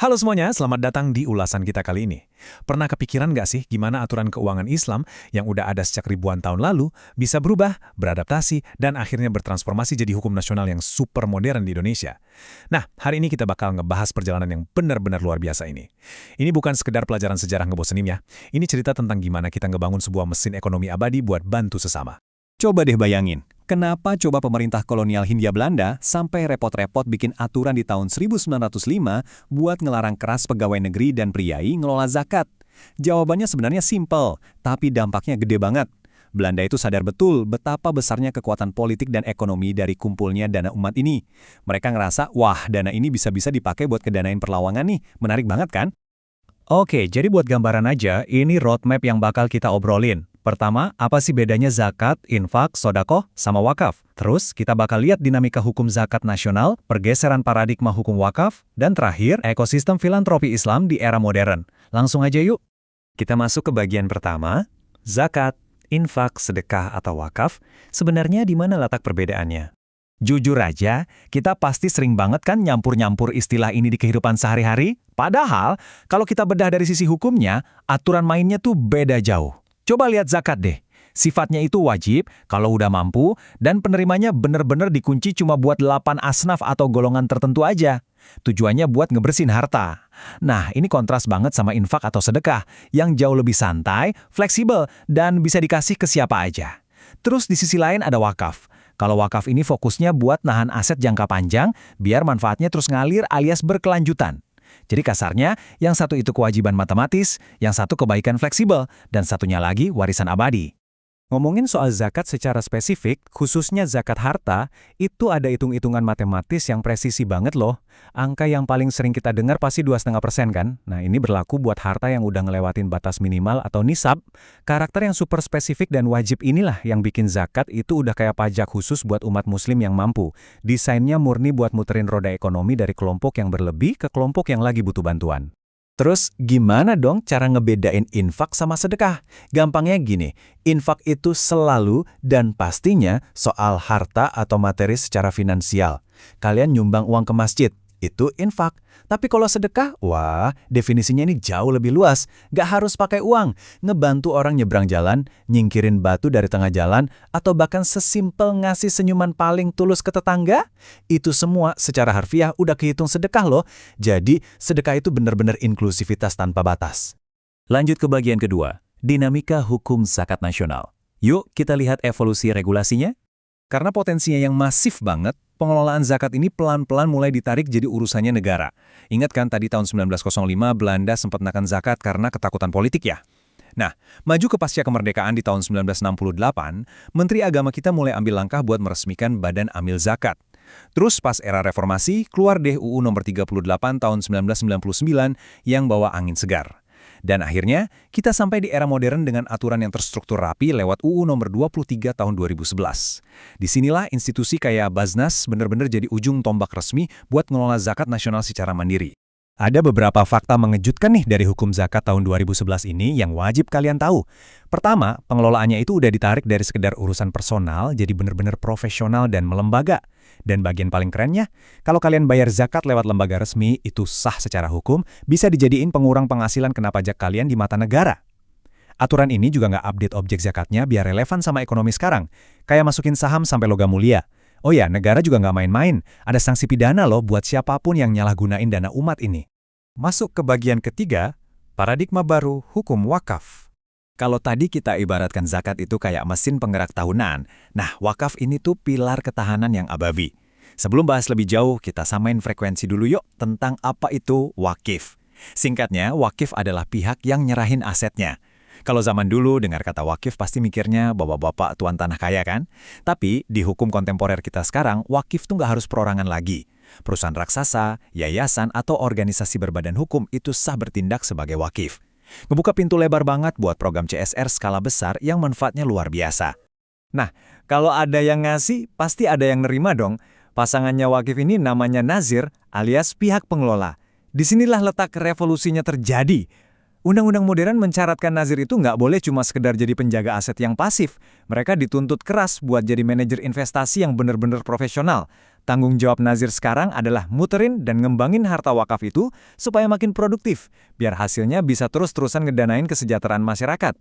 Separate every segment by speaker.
Speaker 1: Halo semuanya, selamat datang di ulasan kita kali ini. Pernah kepikiran nggak sih gimana aturan keuangan Islam yang udah ada sejak ribuan tahun lalu bisa berubah, beradaptasi, dan akhirnya bertransformasi jadi hukum nasional yang super modern di Indonesia? Nah, hari ini kita bakal ngebahas perjalanan yang benar-benar luar biasa ini. Ini bukan sekedar pelajaran sejarah ngebosenin ya. Ini cerita tentang gimana kita ngebangun sebuah mesin ekonomi abadi buat bantu sesama.
Speaker 2: Coba deh bayangin, kenapa coba pemerintah kolonial Hindia Belanda sampai repot-repot bikin aturan di tahun 1905 buat ngelarang keras pegawai negeri dan priai ngelola zakat? Jawabannya sebenarnya simpel, tapi dampaknya gede banget. Belanda itu sadar betul betapa besarnya kekuatan politik dan ekonomi dari kumpulnya dana umat ini. Mereka ngerasa, wah dana ini bisa-bisa dipakai buat kedanain perlawanan nih, menarik banget kan? Oke, jadi buat gambaran aja, ini roadmap yang bakal kita obrolin. Pertama, apa sih bedanya zakat, infak, sodakoh, sama wakaf? Terus, kita bakal lihat dinamika hukum zakat nasional, pergeseran paradigma hukum wakaf, dan terakhir, ekosistem filantropi Islam di era modern. Langsung aja yuk. Kita masuk ke bagian pertama, zakat, infak, sedekah, atau wakaf. Sebenarnya di mana letak perbedaannya? Jujur aja, kita pasti sering banget kan nyampur-nyampur istilah ini di kehidupan sehari-hari. Padahal, kalau kita bedah dari sisi hukumnya, aturan mainnya tuh beda jauh. Coba lihat zakat deh. Sifatnya itu wajib kalau udah mampu dan penerimanya bener-bener dikunci cuma buat 8 asnaf atau golongan tertentu aja. Tujuannya buat ngebersihin harta. Nah, ini kontras banget sama infak atau sedekah yang jauh lebih santai, fleksibel, dan bisa dikasih ke siapa aja. Terus di sisi lain ada wakaf. Kalau wakaf ini fokusnya buat nahan aset jangka panjang biar manfaatnya terus ngalir alias berkelanjutan. Jadi kasarnya, yang satu itu kewajiban matematis, yang satu kebaikan fleksibel, dan satunya lagi warisan abadi. Ngomongin soal zakat secara spesifik, khususnya zakat harta, itu ada hitung-hitungan matematis yang presisi banget loh. Angka yang paling sering kita dengar pasti 2,5% kan? Nah ini berlaku buat harta yang udah ngelewatin batas minimal atau nisab. Karakter yang super spesifik dan wajib inilah yang bikin zakat itu udah kayak pajak khusus buat umat muslim yang mampu. Desainnya murni buat muterin roda ekonomi dari kelompok yang berlebih ke kelompok yang lagi butuh bantuan. Terus gimana dong cara ngebedain infak sama sedekah? Gampangnya gini, infak itu selalu dan pastinya soal harta atau materi secara finansial. Kalian nyumbang uang ke masjid, itu infak. Tapi kalau sedekah, wah definisinya ini jauh lebih luas. Gak harus pakai uang, ngebantu orang nyebrang jalan, nyingkirin batu dari tengah jalan, atau bahkan sesimpel ngasih senyuman paling tulus ke tetangga. Itu semua secara harfiah udah kehitung sedekah loh. Jadi sedekah itu benar-benar inklusivitas tanpa batas. Lanjut ke bagian kedua, dinamika hukum zakat nasional. Yuk kita lihat evolusi regulasinya. Karena potensinya yang masif banget, pengelolaan zakat ini pelan-pelan mulai ditarik jadi urusannya negara. Ingat kan tadi tahun 1905 Belanda sempat menaikkan zakat karena ketakutan politik ya? Nah, maju ke pasca kemerdekaan di tahun 1968, Menteri Agama kita mulai ambil langkah buat meresmikan Badan Amil Zakat. Terus pas era reformasi, keluar deh UU nomor 38 tahun 1999 yang bawa angin segar. Dan akhirnya, kita sampai di era modern dengan aturan yang terstruktur rapi lewat UU nomor 23 tahun 2011. Disinilah institusi kayak Baznas benar-benar jadi ujung tombak resmi buat ngelola zakat nasional secara mandiri. Ada beberapa fakta mengejutkan nih dari hukum zakat tahun 2011 ini yang wajib kalian tahu. Pertama, pengelolaannya itu udah ditarik dari sekedar urusan personal jadi benar-benar profesional dan melembaga. Dan bagian paling kerennya, kalau kalian bayar zakat lewat lembaga resmi itu sah secara hukum, bisa dijadiin pengurang penghasilan kena pajak kalian di mata negara. Aturan ini juga nggak update objek zakatnya biar relevan sama ekonomi sekarang, kayak masukin saham sampai logam mulia. Oh ya, negara juga nggak main-main, ada sanksi pidana loh buat siapapun yang nyalahgunain dana umat ini. Masuk ke bagian ketiga, paradigma baru hukum wakaf. Kalau tadi kita ibaratkan zakat itu kayak mesin penggerak tahunan, nah wakaf ini tuh pilar ketahanan yang ababi. Sebelum bahas lebih jauh, kita samain frekuensi dulu yuk tentang apa itu wakif. Singkatnya, wakif adalah pihak yang nyerahin asetnya. Kalau zaman dulu dengar kata wakif pasti mikirnya bapak-bapak tuan tanah kaya kan? Tapi di hukum kontemporer kita sekarang, wakif tuh nggak harus perorangan lagi. Perusahaan raksasa, yayasan, atau organisasi berbadan hukum itu sah bertindak sebagai wakif. Ngebuka pintu lebar banget buat program CSR skala besar yang manfaatnya luar biasa. Nah, kalau ada yang ngasih, pasti ada yang nerima dong. Pasangannya wakif ini namanya nazir alias pihak pengelola. Disinilah letak revolusinya terjadi. Undang-undang modern mencaratkan nazir itu nggak boleh cuma sekedar jadi penjaga aset yang pasif. Mereka dituntut keras buat jadi manajer investasi yang benar-benar profesional. Tanggung jawab Nazir sekarang adalah muterin dan ngembangin harta wakaf itu supaya makin produktif, biar hasilnya bisa terus-terusan ngedanain kesejahteraan masyarakat.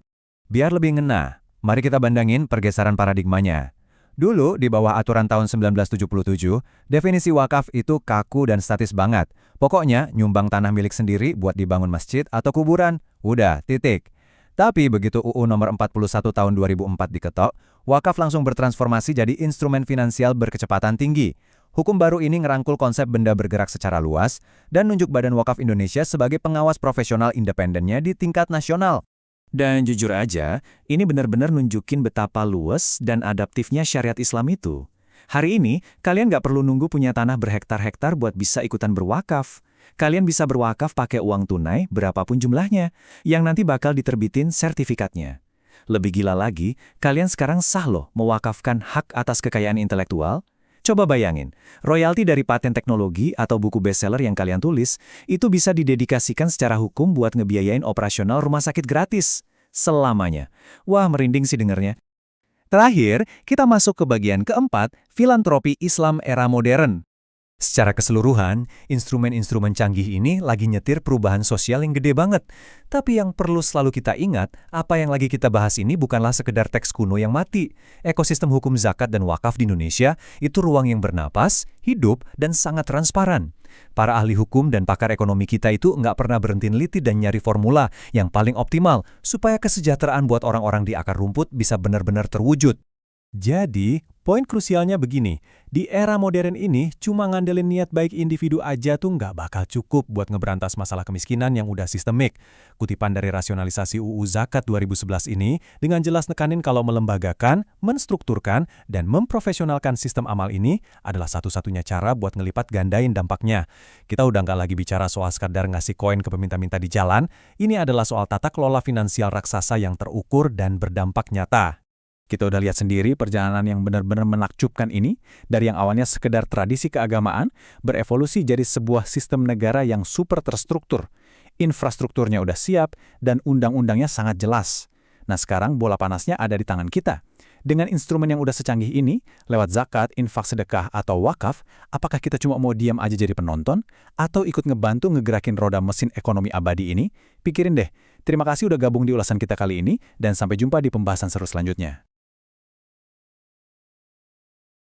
Speaker 2: Biar lebih ngena, mari kita bandingin pergeseran paradigmanya. Dulu, di bawah aturan tahun 1977, definisi wakaf itu kaku dan statis banget. Pokoknya, nyumbang tanah milik sendiri buat dibangun masjid atau kuburan. Udah, titik. Tapi begitu UU nomor 41 tahun 2004 diketok, wakaf langsung bertransformasi jadi instrumen finansial berkecepatan tinggi. Hukum baru ini ngerangkul konsep benda bergerak secara luas dan nunjuk Badan Wakaf Indonesia sebagai pengawas profesional independennya di tingkat nasional. Dan jujur aja, ini benar-benar nunjukin betapa luas dan adaptifnya syariat Islam itu. Hari ini, kalian nggak perlu nunggu punya tanah berhektar-hektar buat bisa ikutan berwakaf. Kalian bisa berwakaf pakai uang tunai berapapun jumlahnya, yang nanti bakal diterbitin sertifikatnya. Lebih gila lagi, kalian sekarang sah loh mewakafkan hak atas kekayaan intelektual. Coba bayangin, royalti dari paten teknologi atau buku bestseller yang kalian tulis, itu bisa didedikasikan secara hukum buat ngebiayain operasional rumah sakit gratis. Selamanya. Wah, merinding sih dengernya. Terakhir, kita masuk ke bagian keempat, filantropi Islam era modern. Secara keseluruhan, instrumen-instrumen canggih ini lagi nyetir perubahan sosial yang gede banget. Tapi yang perlu selalu kita ingat, apa yang lagi kita bahas ini bukanlah sekedar teks kuno yang mati. Ekosistem hukum zakat dan wakaf di Indonesia itu ruang yang bernapas, hidup, dan sangat transparan. Para ahli hukum dan pakar ekonomi kita itu nggak pernah berhenti neliti dan nyari formula yang paling optimal supaya kesejahteraan buat orang-orang di akar rumput bisa benar-benar terwujud. Jadi, poin krusialnya begini, di era modern ini cuma ngandelin niat baik individu aja tuh nggak bakal cukup buat ngeberantas masalah kemiskinan yang udah sistemik. Kutipan dari rasionalisasi UU Zakat 2011 ini dengan jelas nekanin kalau melembagakan, menstrukturkan, dan memprofesionalkan sistem amal ini adalah satu-satunya cara buat ngelipat gandain dampaknya. Kita udah nggak lagi bicara soal sekadar ngasih koin ke peminta-minta di jalan, ini adalah soal tata kelola finansial raksasa yang terukur dan berdampak nyata. Kita udah lihat sendiri perjalanan yang benar-benar menakjubkan ini, dari yang awalnya sekedar tradisi keagamaan, berevolusi jadi sebuah sistem negara yang super terstruktur. Infrastrukturnya udah siap, dan undang-undangnya sangat jelas. Nah sekarang bola panasnya ada di tangan kita. Dengan instrumen yang udah secanggih ini, lewat zakat, infak sedekah, atau wakaf, apakah kita cuma mau diam aja jadi penonton? Atau ikut ngebantu ngegerakin roda mesin ekonomi abadi ini? Pikirin deh. Terima kasih udah gabung di ulasan kita kali ini, dan sampai jumpa di pembahasan seru selanjutnya.